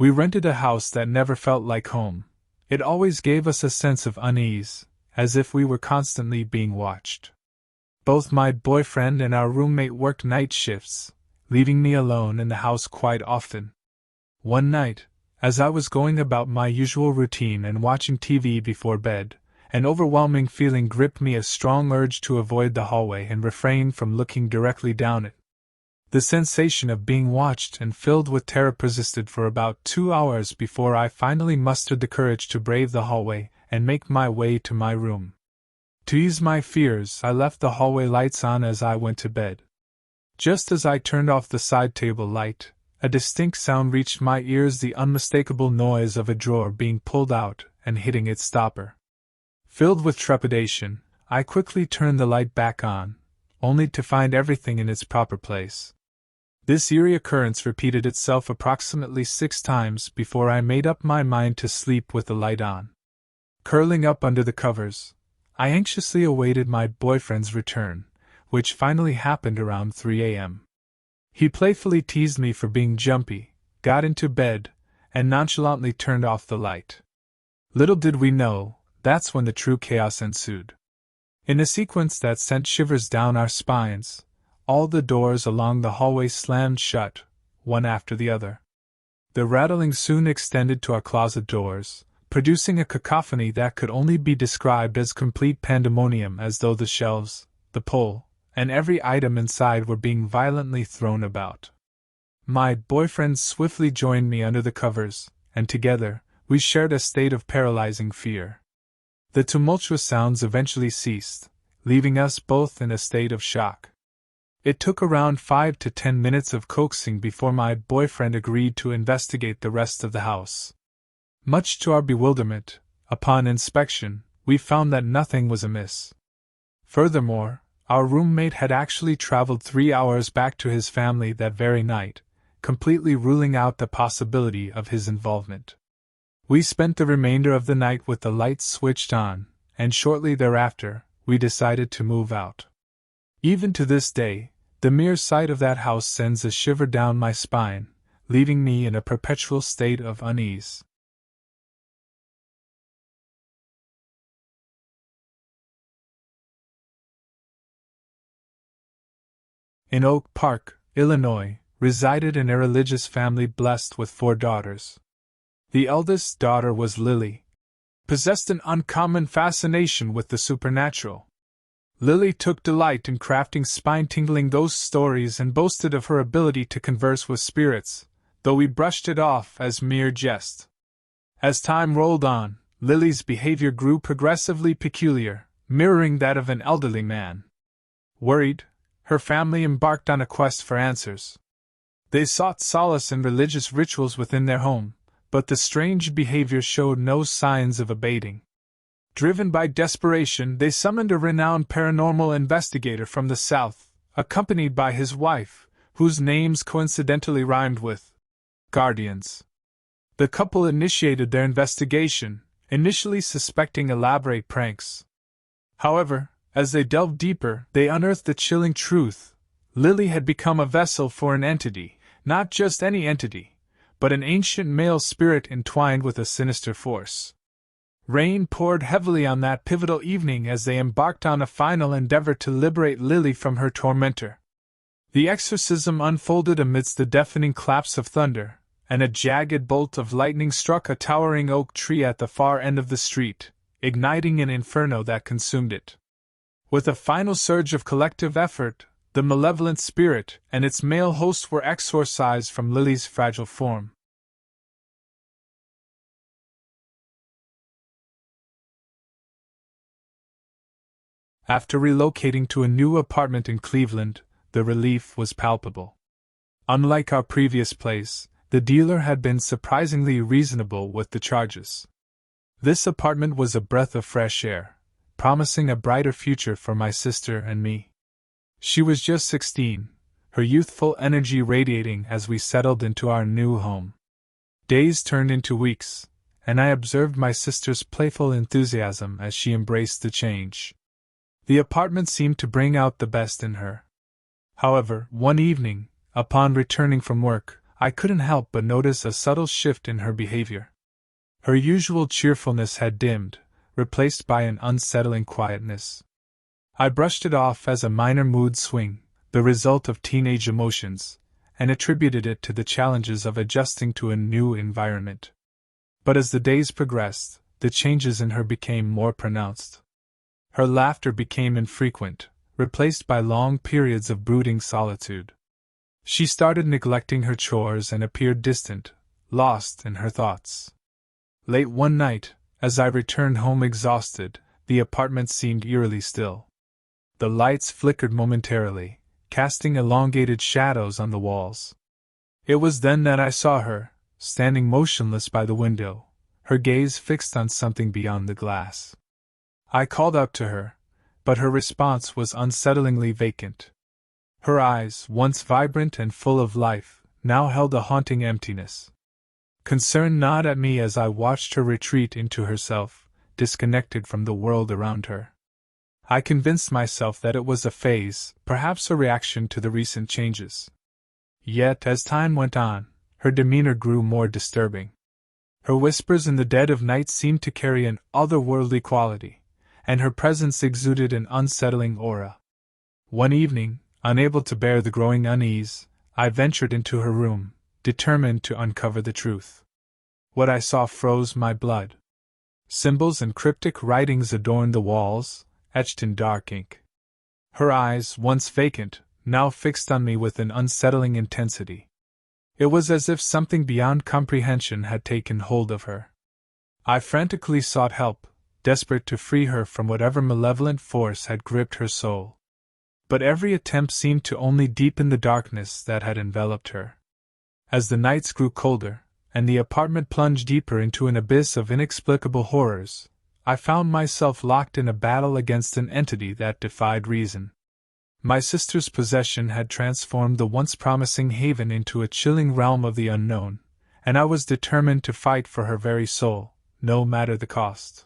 We rented a house that never felt like home. It always gave us a sense of unease, as if we were constantly being watched. Both my boyfriend and our roommate worked night shifts, leaving me alone in the house quite often. One night, as I was going about my usual routine and watching TV before bed, an overwhelming feeling gripped me, a strong urge to avoid the hallway and refrain from looking directly down it. The sensation of being watched and filled with terror persisted for about 2 hours before I finally mustered the courage to brave the hallway and make my way to my room. To ease my fears, I left the hallway lights on as I went to bed. Just as I turned off the side table light, a distinct sound reached my ears, the unmistakable noise of a drawer being pulled out and hitting its stopper. Filled with trepidation, I quickly turned the light back on, only to find everything in its proper place. This eerie occurrence repeated itself approximately 6 times before I made up my mind to sleep with the light on. Curling up under the covers, I anxiously awaited my boyfriend's return, which finally happened around 3 a.m. He playfully teased me for being jumpy, got into bed, and nonchalantly turned off the light. Little did we know, that's when the true chaos ensued. In a sequence that sent shivers down our spines, all the doors along the hallway slammed shut, one after the other. The rattling soon extended to our closet doors, producing a cacophony that could only be described as complete pandemonium, as though the shelves, the pole, and every item inside were being violently thrown about. My boyfriend swiftly joined me under the covers, and together, we shared a state of paralyzing fear. The tumultuous sounds eventually ceased, leaving us both in a state of shock. It took around 5 to 10 minutes of coaxing before my boyfriend agreed to investigate the rest of the house. Much to our bewilderment, upon inspection, we found that nothing was amiss. Furthermore, our roommate had actually traveled 3 hours back to his family that very night, completely ruling out the possibility of his involvement. We spent the remainder of the night with the lights switched on, and shortly thereafter, we decided to move out. Even to this day, the mere sight of that house sends a shiver down my spine, leaving me in a perpetual state of unease. In Oak Park, Illinois, resided an irreligious family blessed with 4 daughters. The eldest daughter was Lily, possessed an uncommon fascination with the supernatural. Lily took delight in crafting spine-tingling ghost stories and boasted of her ability to converse with spirits, though we brushed it off as mere jest. As time rolled on, Lily's behavior grew progressively peculiar, mirroring that of an elderly man. Worried, her family embarked on a quest for answers. They sought solace in religious rituals within their home, but the strange behavior showed no signs of abating. Driven by desperation, they summoned a renowned paranormal investigator from the South, accompanied by his wife, whose names coincidentally rhymed with guardians. The couple initiated their investigation, initially suspecting elaborate pranks. However, as they delved deeper, they unearthed the chilling truth. Lily had become a vessel for an entity, not just any entity, but an ancient male spirit entwined with a sinister force. Rain poured heavily on that pivotal evening as they embarked on a final endeavor to liberate Lily from her tormentor. The exorcism unfolded amidst the deafening claps of thunder, and a jagged bolt of lightning struck a towering oak tree at the far end of the street, igniting an inferno that consumed it. With a final surge of collective effort, the malevolent spirit and its male host were exorcised from Lily's fragile form. After relocating to a new apartment in Cleveland, the relief was palpable. Unlike our previous place, the dealer had been surprisingly reasonable with the charges. This apartment was a breath of fresh air, promising a brighter future for my sister and me. She was just 16, her youthful energy radiating as we settled into our new home. Days turned into weeks, and I observed my sister's playful enthusiasm as she embraced the change. The apartment seemed to bring out the best in her. However, one evening, upon returning from work, I couldn't help but notice a subtle shift in her behavior. Her usual cheerfulness had dimmed, replaced by an unsettling quietness. I brushed it off as a minor mood swing, the result of teenage emotions, and attributed it to the challenges of adjusting to a new environment. But as the days progressed, the changes in her became more pronounced. Her laughter became infrequent, replaced by long periods of brooding solitude. She started neglecting her chores and appeared distant, lost in her thoughts. Late one night, as I returned home exhausted, the apartment seemed eerily still. The lights flickered momentarily, casting elongated shadows on the walls. It was then that I saw her, standing motionless by the window, her gaze fixed on something beyond the glass. I called out to her, but her response was unsettlingly vacant. Her eyes, once vibrant and full of life, now held a haunting emptiness. Concern gnawed at me as I watched her retreat into herself, disconnected from the world around her. I convinced myself that it was a phase, perhaps a reaction to the recent changes. Yet, as time went on, her demeanor grew more disturbing. Her whispers in the dead of night seemed to carry an otherworldly quality, and her presence exuded an unsettling aura. One evening, unable to bear the growing unease, I ventured into her room, determined to uncover the truth. What I saw froze my blood. Symbols and cryptic writings adorned the walls, etched in dark ink. Her eyes, once vacant, now fixed on me with an unsettling intensity. It was as if something beyond comprehension had taken hold of her. I frantically sought help, desperate to free her from whatever malevolent force had gripped her soul. But every attempt seemed to only deepen the darkness that had enveloped her. As the nights grew colder, and the apartment plunged deeper into an abyss of inexplicable horrors, I found myself locked in a battle against an entity that defied reason. My sister's possession had transformed the once promising haven into a chilling realm of the unknown, and I was determined to fight for her very soul, no matter the cost.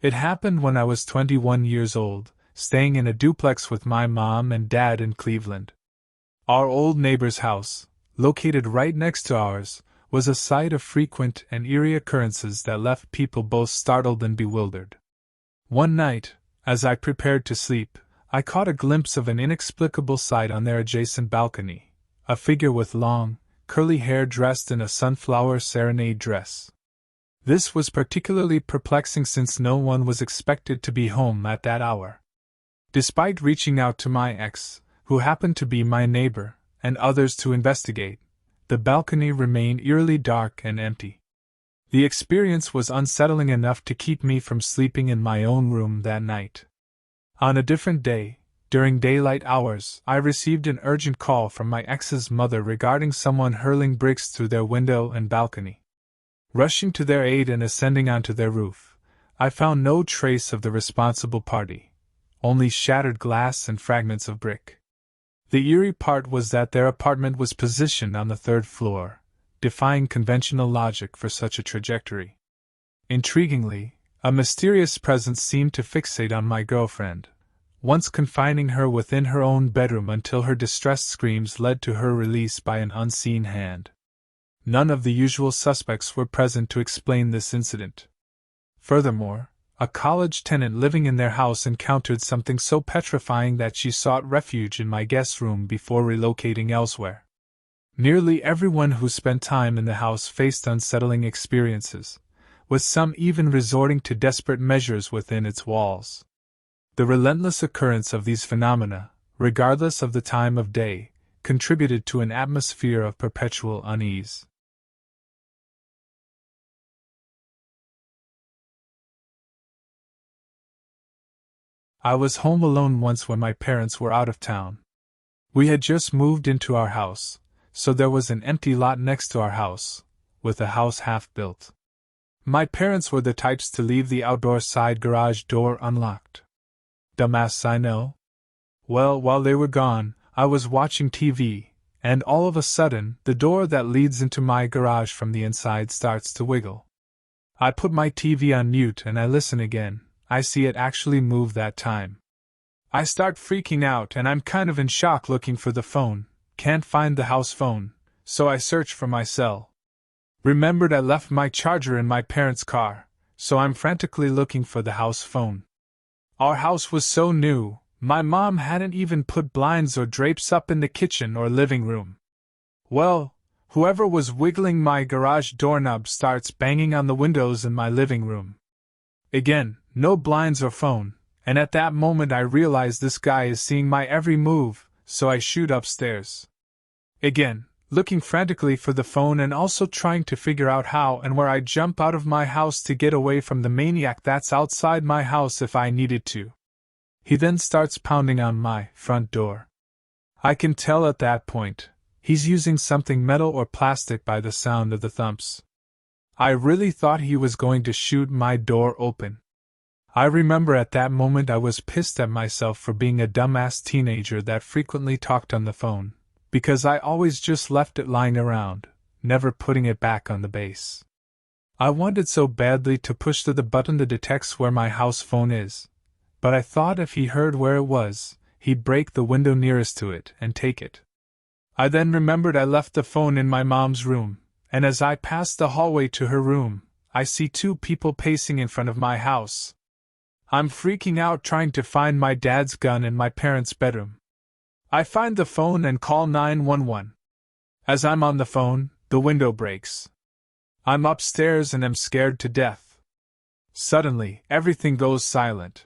It happened when I was 21 years old, staying in a duplex with my mom and dad in Cleveland. Our old neighbor's house, located right next to ours, was a site of frequent and eerie occurrences that left people both startled and bewildered. One night, as I prepared to sleep, I caught a glimpse of an inexplicable sight on their adjacent balcony, a figure with long, curly hair dressed in a sunflower serenade dress. This was particularly perplexing since no one was expected to be home at that hour. Despite reaching out to my ex, who happened to be my neighbor, and others to investigate, the balcony remained eerily dark and empty. The experience was unsettling enough to keep me from sleeping in my own room that night. On a different day, during daylight hours, I received an urgent call from my ex's mother regarding someone hurling bricks through their window and balcony. Rushing to their aid and ascending onto their roof, I found no trace of the responsible party, only shattered glass and fragments of brick. The eerie part was that their apartment was positioned on the third floor, defying conventional logic for such a trajectory. Intriguingly, a mysterious presence seemed to fixate on my girlfriend, once confining her within her own bedroom until her distressed screams led to her release by an unseen hand. None of the usual suspects were present to explain this incident. Furthermore, a college tenant living in their house encountered something so petrifying that she sought refuge in my guest room before relocating elsewhere. Nearly everyone who spent time in the house faced unsettling experiences, with some even resorting to desperate measures within its walls. The relentless occurrence of these phenomena, regardless of the time of day, contributed to an atmosphere of perpetual unease. I was home alone once when my parents were out of town. We had just moved into our house, so there was an empty lot next to our house, with a house half built. My parents were the types to leave the outdoor side garage door unlocked. Dumbass, I know. Well, while they were gone, I was watching TV, and all of a sudden, the door that leads into my garage from the inside starts to wiggle. I put my TV on mute and I listen again. I see it actually move that time. I start freaking out and I'm kind of in shock looking for the phone. Can't find the house phone, so I search for my cell. Remembered I left my charger in my parents' car, so I'm frantically looking for the house phone. Our house was so new, my mom hadn't even put blinds or drapes up in the kitchen or living room. Well, whoever was wiggling my garage doorknob starts banging on the windows in my living room. Again, no blinds or phone, and at that moment I realize this guy is seeing my every move, so I shoot upstairs. Again, looking frantically for the phone and also trying to figure out how and where I'd jump out of my house to get away from the maniac that's outside my house if I needed to. He then starts pounding on my front door. I can tell at that point, he's using something metal or plastic by the sound of the thumps. I really thought he was going to shoot my door open. I remember at that moment I was pissed at myself for being a dumbass teenager that frequently talked on the phone, because I always just left it lying around, never putting it back on the base. I wanted so badly to push the button that detects where my house phone is, but I thought if he heard where it was, he'd break the window nearest to it and take it. I then remembered I left the phone in my mom's room, and as I passed the hallway to her room, I see two people pacing in front of my house. I'm freaking out trying to find my dad's gun in my parents' bedroom. I find the phone and call 911. As I'm on the phone, the window breaks. I'm upstairs and am scared to death. Suddenly, everything goes silent.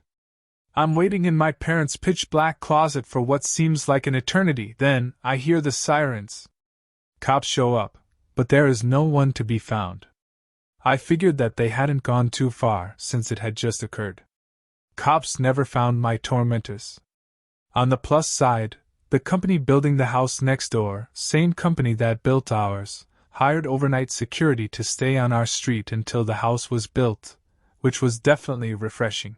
I'm waiting in my parents' pitch-black closet for what seems like an eternity. Then, I hear the sirens. Cops show up, but there is no one to be found. I figured that they hadn't gone too far since it had just occurred. Cops never found my tormentors. On the plus side, the company building the house next door, same company that built ours, hired overnight security to stay on our street until the house was built, which was definitely refreshing.